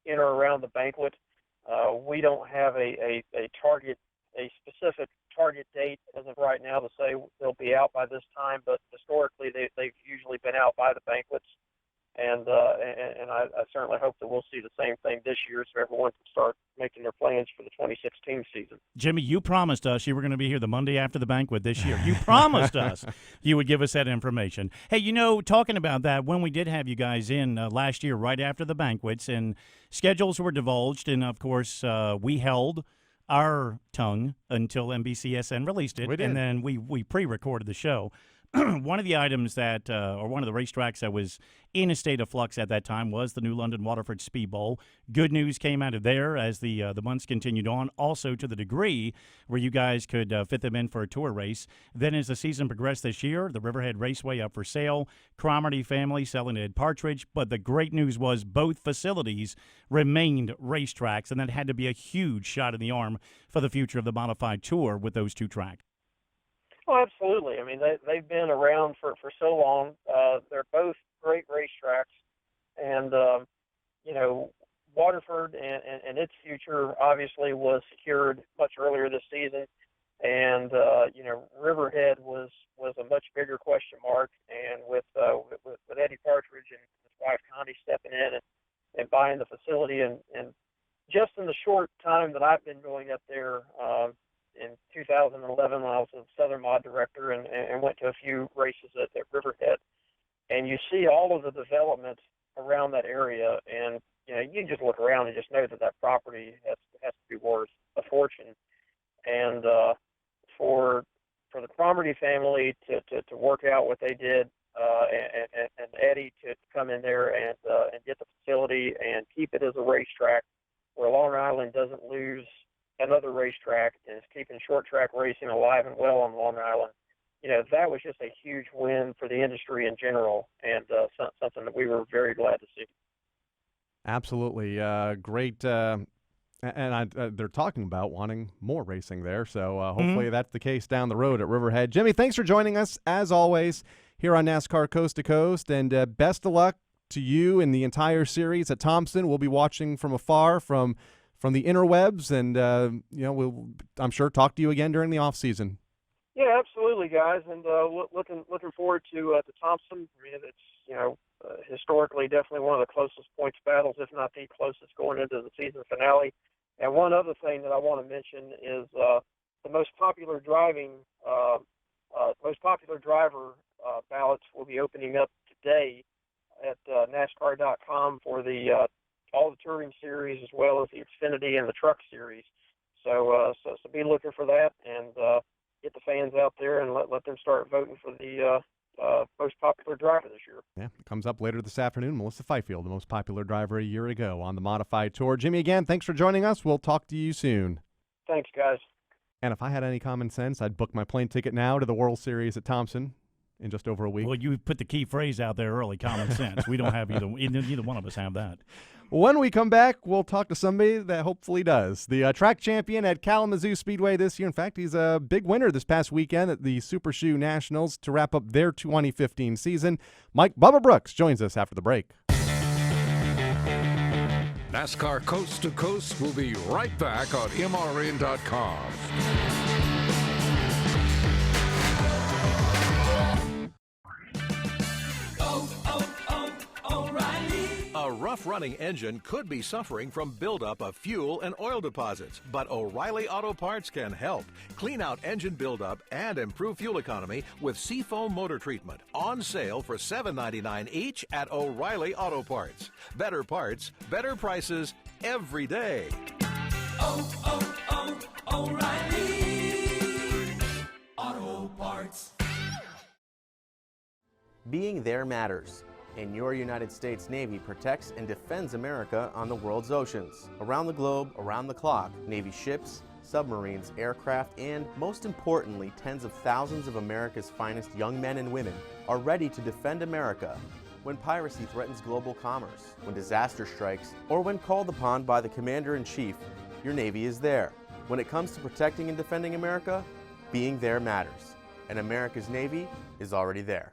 in or around the banquet. We don't have a specific target date as of right now to say they'll be out by this time, but historically they've usually been out by the banquets, and I certainly hope that we'll see the same thing this year, so everyone can start making their plans for the 2016 season. Jimmy, you promised us you were going to be here the Monday after the banquet this year. You promised us you would give us that information. Hey, talking about that, when we did have you guys in last year right after the banquets and schedules were divulged, and of course we held our tongue until NBCSN released it, and then we pre-recorded the show. one of the items that, or one of the racetracks that was in a state of flux at that time was the New London Waterford Speed Bowl. Good news came out of there as the months continued on, also to the degree where you guys could fit them in for a tour race. Then as the season progressed this year, the Riverhead Raceway up for sale, Cromartie family selling at Partridge, but the great news was both facilities remained racetracks, and that had to be a huge shot in the arm for the future of the modified tour with those two tracks. Oh, absolutely. I mean, they've been around for so long. They're both great racetracks, and Waterford and its future obviously was secured much earlier this season, and Riverhead was a much bigger question mark. And with Eddie Partridge and his wife Connie stepping in and buying the facility, and just in the short time that I've been going up there. In 2011, when I was a Southern Mod director and went to a few races at Riverhead, and you see all of the development around that area, and you can just look around and just know that property has to be worth a fortune. And for the Cromartie family to work out what they did, and Eddie to come in there and get the facility and keep it as a racetrack where Long Island doesn't lose another racetrack and is keeping short track racing alive and well on Long Island. That was just a huge win for the industry in general, and something that we were very glad to see. Absolutely. Great. They're talking about wanting more racing there, so hopefully that's the case down the road at Riverhead. Jimmy, thanks for joining us, as always, here on NASCAR Coast to Coast, and best of luck to you and the entire series at Thompson. We'll be watching from afar from the interwebs, and we'll, I'm sure, talk to you again during the off season. Yeah, absolutely, guys, and looking forward to Thompson. I mean, it's historically definitely one of the closest points battles, if not the closest, going into the season finale. And one other thing that I want to mention is the most popular driver ballots will be opening up today at NASCAR.com for all the touring series, as well as the Xfinity and the Truck series. So be looking for that, and get the fans out there and let them start voting for the most popular driver this year. Yeah, it comes up later this afternoon. Melissa Fifield, the most popular driver a year ago on the Modified Tour. Jimmy, again, thanks for joining us. We'll talk to you soon. Thanks, guys. And if I had any common sense, I'd book my plane ticket now to the World Series at Thompson in just over a week. Well, you put the key phrase out there early, common sense. We don't have either one of us have that. When we come back, we'll talk to somebody that hopefully does. The track champion at Kalamazoo Speedway this year. In fact, he's a big winner this past weekend at the Super Shoe Nationals to wrap up their 2015 season. Mike Bubba Brooks joins us after the break. NASCAR Coast to Coast will be right back on MRN.com. A rough-running engine could be suffering from buildup of fuel and oil deposits, but O'Reilly Auto Parts can help. Clean out engine buildup and improve fuel economy with Seafoam Motor Treatment. On sale for $7.99 each at O'Reilly Auto Parts. Better parts, better prices every day. O'Reilly Auto Parts. Being there matters. And your United States Navy protects and defends America on the world's oceans. Around the globe, around the clock, Navy ships, submarines, aircraft, and, most importantly, tens of thousands of America's finest young men and women are ready to defend America when piracy threatens global commerce, when disaster strikes, or when called upon by the Commander-in-Chief. Your Navy is there. When it comes to protecting and defending America, being there matters. And America's Navy is already there.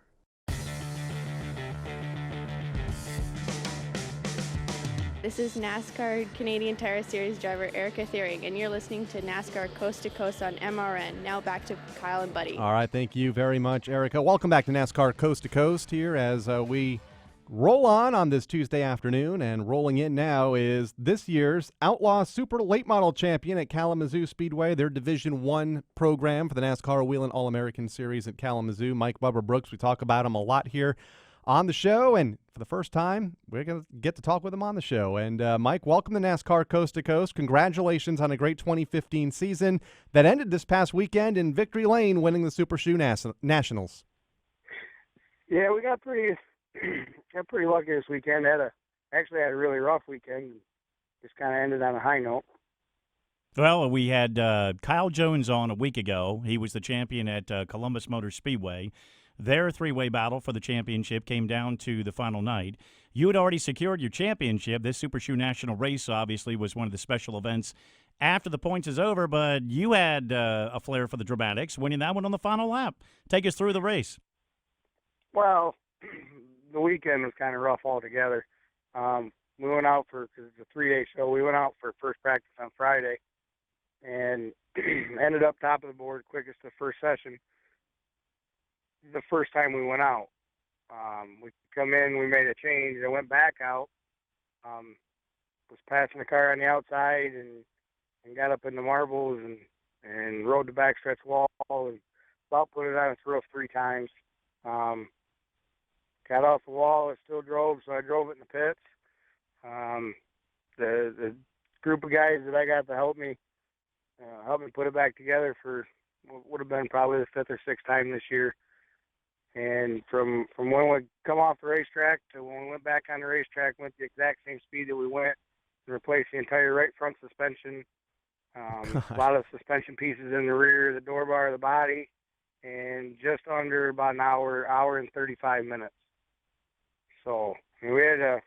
This is NASCAR Canadian Tire Series driver Erica Thiering, and you're listening to NASCAR Coast to Coast on MRN. Now back to Kyle and Buddy. All right, thank you very much, Erica. Welcome back to NASCAR Coast to Coast here as we roll on this Tuesday afternoon, and rolling in now is this year's Outlaw Super Late Model Champion at Kalamazoo Speedway, their Division I program for the NASCAR Whelen All-American Series at Kalamazoo. Mike Bubba Brooks, we talk about him a lot here on the show, and for the first time, we're going to get to talk with him on the show. And Mike, welcome to NASCAR Coast to Coast. Congratulations on a great 2015 season that ended this past weekend in Victory Lane, winning the Super Shoe Nationals. Yeah, we got pretty lucky this weekend. Actually had a really rough weekend. Just kind of ended on a high note. Well, we had Kyle Jones on a week ago. He was the champion at Columbus Motor Speedway. Their three-way battle for the championship came down to the final night. You had already secured your championship. This Super Shoe National Race obviously was one of the special events after the points is over, but you had a flair for the dramatics, winning that one on the final lap. Take us through the race. Well, the weekend was kind of rough altogether. We went out because it's a 3-day show. We went out for first practice on Friday and ended up top of the board, quickest the first session. The first time we went out, we come in, we made a change. I went back out, was passing the car on the outside and got up in the marbles and rode the backstretch wall and about put it on its roof 3 times. Got off the wall, it still drove, so I drove it in the pits. The group of guys that I got to help me put it back together for what would have been probably the 5th or 6th time this year. And from when we come off the racetrack to when we went back on the racetrack, went the exact same speed that we went and replaced the entire right front suspension. A lot of suspension pieces in the rear, the door bar, the body, and just under about an hour and 35 minutes. So we had a,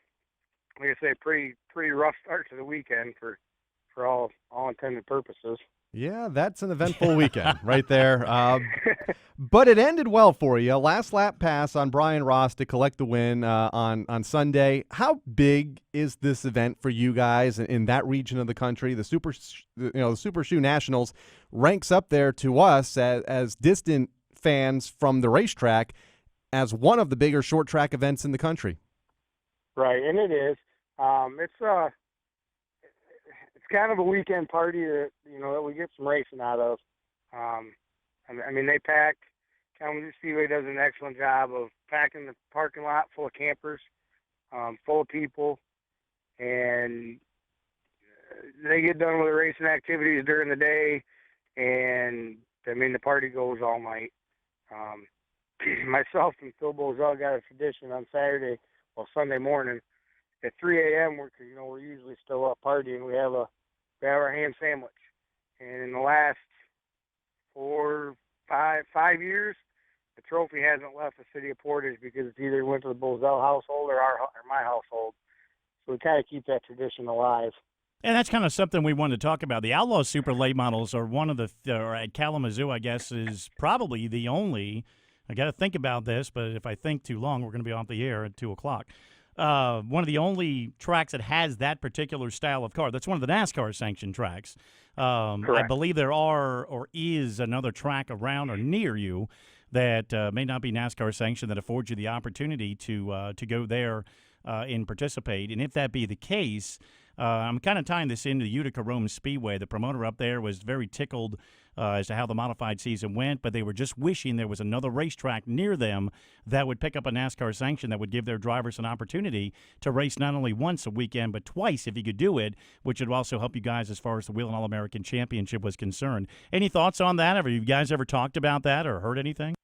like I say, pretty rough start to the weekend for all intended purposes. Yeah, that's an eventful weekend right there. But it ended well for you. Last lap pass on Brian Ross to collect the win on Sunday. How big is this event for you guys in that region of the country? The Super Shoe Nationals ranks up there to us as distant fans from the racetrack as one of the bigger short track events in the country. Right, and it is. It's kind of a weekend party that we get some racing out of. I mean, Kalamazoo Speedway does an excellent job of packing the parking lot full of campers, full of people, and they get done with the racing activities during the day, and I mean the party goes all night. Myself and Phil Bozell got a tradition on Sunday morning at 3 a.m. We're usually still up partying. We have our ham sandwich, and in the last 5 years, the trophy hasn't left the city of Portage because it's either went to the Bozell household or my household. So we kind of keep that tradition alive. And that's kind of something we wanted to talk about. The Outlaw Super Late Models are one of or at Kalamazoo, I guess, is probably the only. I got to think about this, but if I think too long, we're going to be off the air at 2 o'clock. One of the only tracks that has that particular style of car. That's one of the NASCAR sanctioned tracks. I believe there is another track around or near you that may not be NASCAR sanctioned that affords you the opportunity to go there and participate. And if that be the case, I'm kind of tying this into the Utica Rome Speedway. The promoter up there was very tickled as to how the modified season went, but they were just wishing there was another racetrack near them that would pick up a NASCAR sanction that would give their drivers an opportunity to race not only once a weekend, but twice if you could do it, which would also help you guys as far as the Wheeling All-American Championship was concerned. Any thoughts on that? Have you guys ever talked about that or heard anything?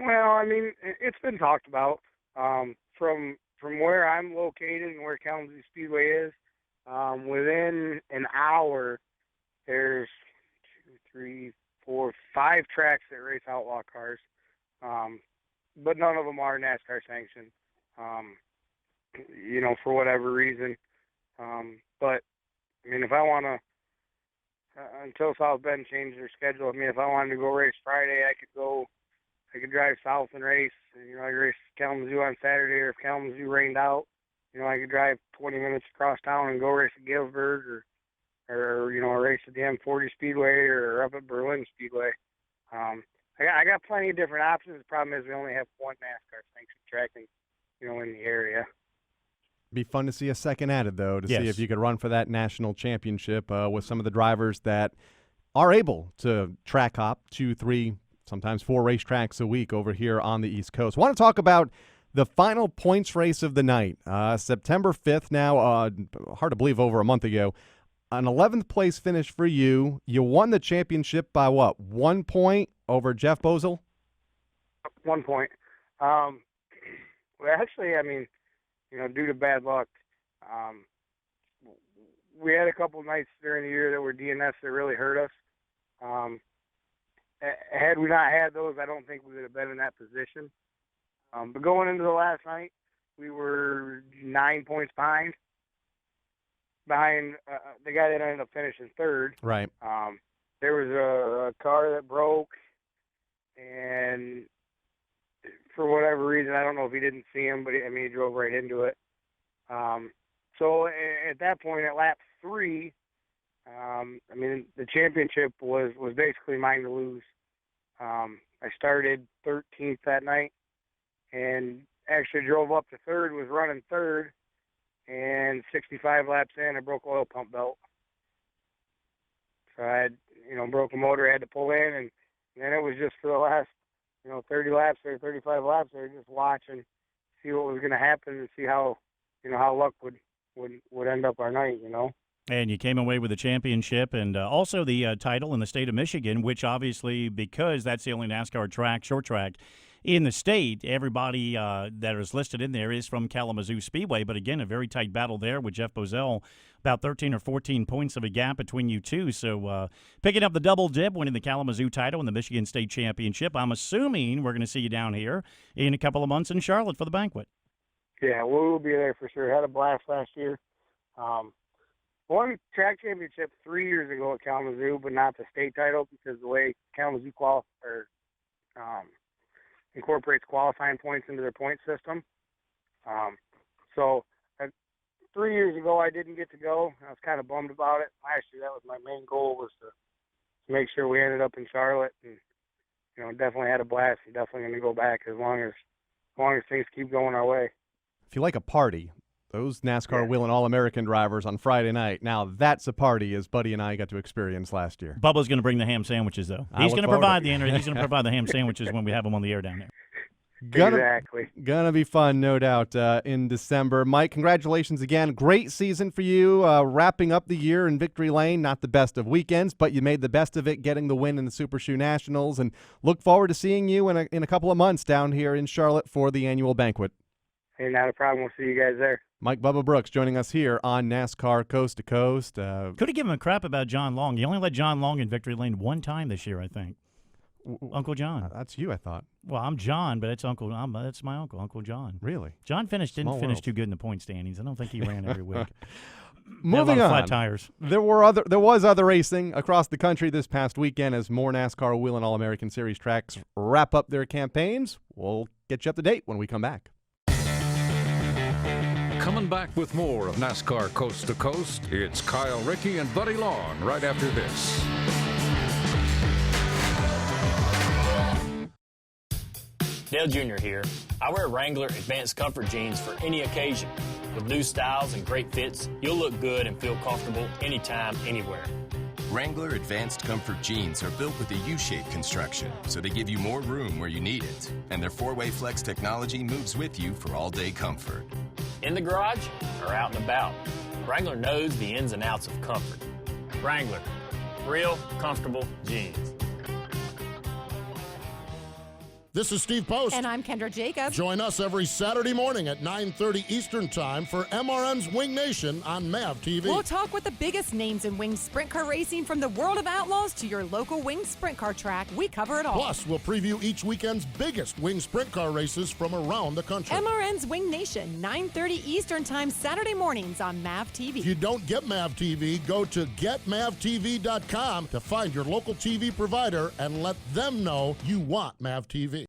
Well, I mean, it's been talked about. From where I'm located and where Kalamazoo Speedway is, within an hour, there's 2, 3, 4, 5 tracks that race outlaw cars, but none of them are NASCAR sanctioned, for whatever reason. But, I mean, if I want to, until South Bend changed their schedule, I mean, if I wanted to go race Friday, I could drive south and race. I could race Kalamazoo on Saturday, or if Kalamazoo rained out, I could drive 20 minutes across town and go race at Galesburg or race at the M40 Speedway or up at Berlin Speedway. I got plenty of different options. The problem is we only have one NASCAR sanctioned track in the area. Be fun to see a second added, though, to Yes. see if you could run for that national championship with some of the drivers that are able to track hop 2, 3, sometimes 4 racetracks a week over here on the East Coast. I want to talk about the final points race of the night. September 5th now, hard to believe, over a month ago. An 11th place finish for you. You won the championship by what, 1 point over Jeff Bozel? 1 point. actually, I mean, due to bad luck, we had a couple of nights during the year that were DNS that really hurt us. Had we not had those, I don't think we would have been in that position. But going into the last night, we were 9 points behind the guy that ended up finishing third. Right. There was a car that broke, and for whatever reason, I don't know if he didn't see him, but he drove right into it. So at that point, at lap 3, the championship was basically mine to lose. I started 13th that night, and actually drove up to third, was running third, and 65 laps in, I broke oil pump belt. So I had, broke a motor, had to pull in, and then it was just for the last, 30 laps there, 35 laps there, just watching, see what was going to happen and see how, how luck would end up our night, And you came away with the championship and also the title in the state of Michigan, which obviously, because that's the only NASCAR track, short track, in the state, everybody that is listed in there is from Kalamazoo Speedway. But again, a very tight battle there with Jeff Bozell, about 13 or 14 points of a gap between you two. So picking up the double dip, winning the Kalamazoo title and the Michigan State Championship. I'm assuming we're going to see you down here in a couple of months in Charlotte for the banquet. Yeah, we'll be there for sure. Had a blast last year. Won track championship 3 years ago at Kalamazoo, but not the state title because the way Kalamazoo incorporates qualifying points into their point system. So 3 years ago, I didn't get to go. I was kind of bummed about it. Last year, that was my main goal, was to make sure we ended up in Charlotte, and definitely had a blast. I'm definitely going to go back as long as things keep going our way. If you like a party, those NASCAR Wheel and All-American drivers on Friday night, now that's a party, as Buddy and I got to experience last year. Bubba's going to bring the ham sandwiches, though. He's going to provide the ham sandwiches when we have them on the air down there. Exactly. Gonna be fun, no doubt, in December. Mike, congratulations again. Great season for you, wrapping up the year in victory lane. Not the best of weekends, but you made the best of it, getting the win in the Super Shoe Nationals, and look forward to seeing you in a couple of months down here in Charlotte for the annual banquet. Hey, not a problem. We'll see you guys there. Mike Bubba Brooks joining us here on NASCAR Coast to Coast. Could have given him crap about John Long. You only let John Long in victory lane one time this year, I think. Uncle John. That's you, I thought. Well, I'm John, but it's that's my uncle, Uncle John. Really? John didn't finish too good in the point standings. I don't think he ran every week. Moving on. Flat tires. There was other racing across the country this past weekend as more NASCAR Wheel and All-American Series tracks wrap up their campaigns. We'll get you up to date when we come back. Coming back with more of NASCAR Coast to Coast, it's Kyle, Rickey, and Buddy Long right after this. Dale Jr. here. I wear Wrangler Advanced Comfort jeans for any occasion. With new styles and great fits, you'll look good and feel comfortable anytime, anywhere. Wrangler Advanced Comfort jeans are built with a U-shaped construction, so they give you more room where you need it. And their 4-way flex technology moves with you for all-day comfort. In the garage or out and about, Wrangler knows the ins and outs of comfort. Wrangler, real comfortable jeans. This is Steve Post. And I'm Kendra Jacobs. Join us every Saturday morning at 9:30 Eastern Time for MRN's Wing Nation on MAV TV. We'll talk with the biggest names in wing sprint car racing, from the world of outlaws to your local wing sprint car track. We cover it all. Plus, we'll preview each weekend's biggest wing sprint car races from around the country. MRN's Wing Nation, 9:30 Eastern Time, Saturday mornings on MAV TV. If you don't get MAV TV, go to getmavtv.com to find your local TV provider and let them know you want MAV TV.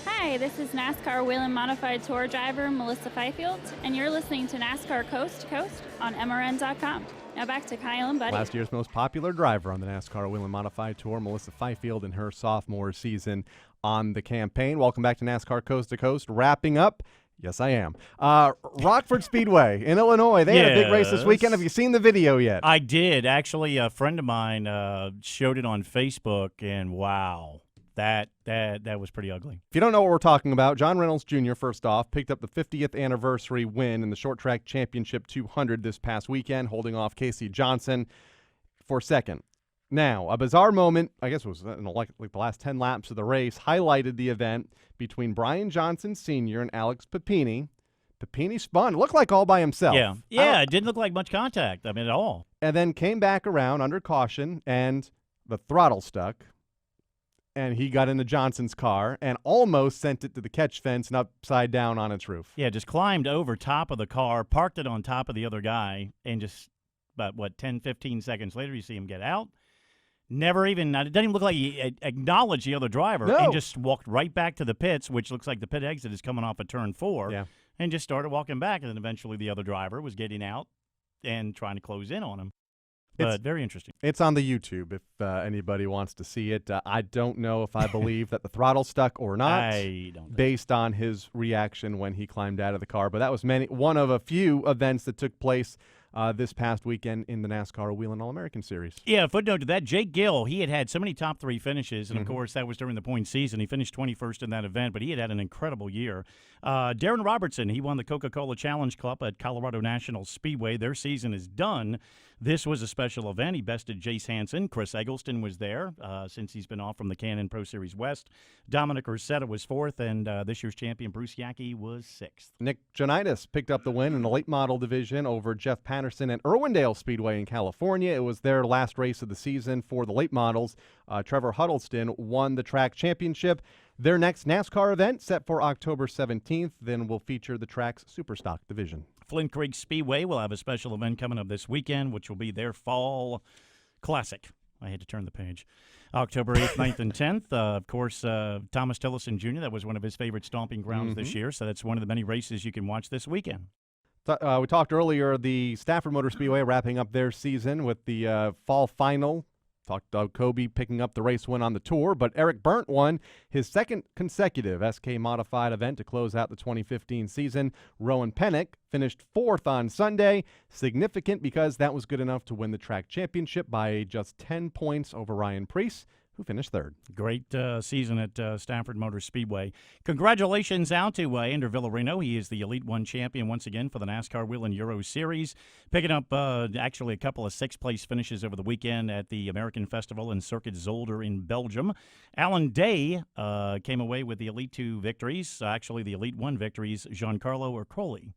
Hi, this is NASCAR Wheel and Modified Tour driver Melissa Fifield, and you're listening to NASCAR Coast to Coast on MRN.com. Now back to Kyle and Buddy. Last year's most popular driver on the NASCAR Wheel and Modified Tour, Melissa Fifield, in her sophomore season on the campaign. Welcome back to NASCAR Coast to Coast. Wrapping up. Yes, I am. Rockford Speedway in Illinois. They had a big race this weekend. Have you seen the video yet? I did. Actually, a friend of mine showed it on Facebook, and wow. That was pretty ugly. If you don't know what we're talking about, John Reynolds Jr., first off, picked up the 50th anniversary win in the Short Track Championship 200 this past weekend, holding off Casey Johnson for second. Now, a bizarre moment, I guess it was like the last 10 laps of the race, highlighted the event between Brian Johnson Sr. and Alex Papini. Papini spun, looked like all by himself. Yeah, it didn't look like much contact, at all. And then came back around under caution, and the throttle stuck, and he got into Johnson's car and almost sent it to the catch fence and upside down on its roof. Yeah, just climbed over top of the car, parked it on top of the other guy, and just about, 10, 15 seconds later, you see him get out. Never even, it doesn't even look like he acknowledged the other driver and just walked right back to the pits, which looks like the pit exit is coming off of turn 4, and just started walking back. And then eventually the other driver was getting out and trying to close in on him. But very interesting. It's on the YouTube if anybody wants to see it. I don't know if I believe that the throttle stuck or not I don't based on his reaction when he climbed out of the car. But that was one of a few events that took place this past weekend in the NASCAR Wheeling All-American Series. Yeah, footnote to that, Jake Gill, he had so many top 3 finishes, and of course that was during the point season. He finished 21st in that event, but he had an incredible year. Darren Robertson, he won the Coca-Cola Challenge Cup at Colorado National Speedway. Their season is done. This was a special event. He bested Jace Hansen. Chris Eggleston was there since he's been off from the Canon Pro Series West. Dominic Rosetta was 4th, and this year's champion Bruce Yackey was 6th. Nick Jonitis picked up the win in the late model division over Jeff Patterson at Irwindale Speedway in California. It was their last race of the season for the late models. Trevor Huddleston won the track championship. Their next NASCAR event set for October 17th, then will feature the track's Superstock division. Flint Creek Speedway will have a special event coming up this weekend, which will be their fall classic. I had to turn the page. October 8th, 9th, and 10th. Of course, Thomas Tillison Jr., that was one of his favorite stomping grounds this year, so that's one of the many races you can watch this weekend. We talked earlier, the Stafford Motor Speedway wrapping up their season with the fall final. Talked about Kobe picking up the race win on the tour, but Eric Berndt won his second consecutive SK Modified event to close out the 2015 season. Rowan Pennick finished 4th on Sunday. Significant because that was good enough to win the track championship by just 10 points over Ryan Preece, who finished 3rd. Great season at Stafford Motor Speedway. Congratulations out to Andrew Villarino. He is the Elite One champion once again for the NASCAR Wheeling Euro Series, picking up actually a couple of 6th-place finishes over the weekend at the American Festival in Circuit Zolder in Belgium. Alan Day came away with the Elite 2 victories, actually the Elite 1 victories. Giancarlo Ercole.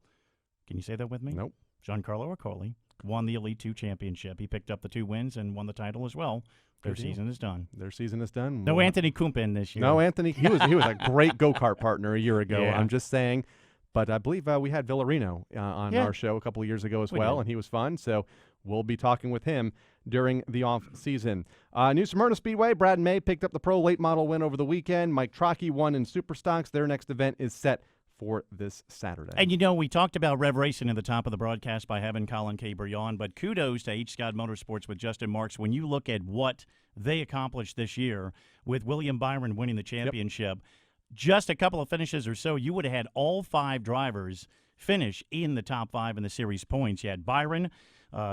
Can you say that with me? Nope. Giancarlo Ercole won the Elite 2 championship. He picked up the 2 wins and won the title as well. Their season is done. Their season is done. No Anthony Kumpen this year. No Anthony. He was a great go-kart partner a year ago. Yeah. I'm just saying. But I believe we had Villarino on our show a couple of years ago as well, and he was fun. So we'll be talking with him during the off-season. New Smyrna Speedway, Brad May picked up the pro late model win over the weekend. Mike Trocchi won in Superstocks. Their next event is set for this Saturday. And we talked about Rev Racing at the top of the broadcast by having Collin Cabre on, but kudos to H. Scott Motorsports with Justin Marks. When you look at what they accomplished this year with William Byron winning the championship, just a couple of finishes or so, you would have had all 5 drivers finish in the top 5 in the series points. You had Byron,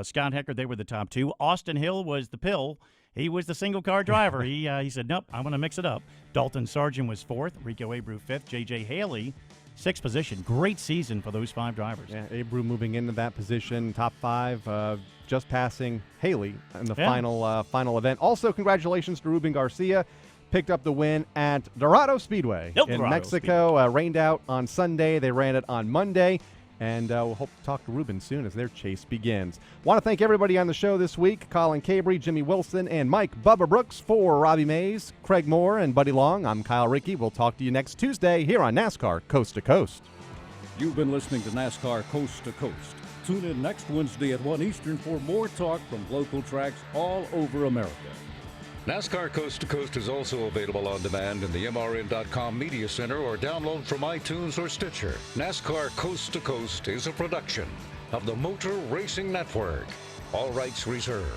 Scott Hecker, they were the top 2. Austin Hill was the pill. He was the single-car driver. He said, nope, I'm going to mix it up. Dalton Sargent was 4th, Rico Abreu 5th, J.J. Haley 6th position. Great season for those 5 drivers. Yeah, Abreu moving into that position, top 5, just passing Haley in the final event. Also, congratulations to Ruben Garcia. Picked up the win at Dorado Speedway in Mexico. Rained out on Sunday. They ran it on Monday. And we'll hope to talk to Ruben soon as their chase begins. Want to thank everybody on the show this week. Collin Cabre, Jimmy Willson, and Mike Bubba Brooks. For Robbie Mays, Craig Moore, and Buddy Long, I'm Kyle Rickey. We'll talk to you next Tuesday here on NASCAR Coast to Coast. You've been listening to NASCAR Coast to Coast. Tune in next Wednesday at 1 Eastern for more talk from local tracks all over America. NASCAR Coast to Coast is also available on demand in the MRN.com Media Center or download from iTunes or Stitcher. NASCAR Coast to Coast is a production of the Motor Racing Network. All rights reserved.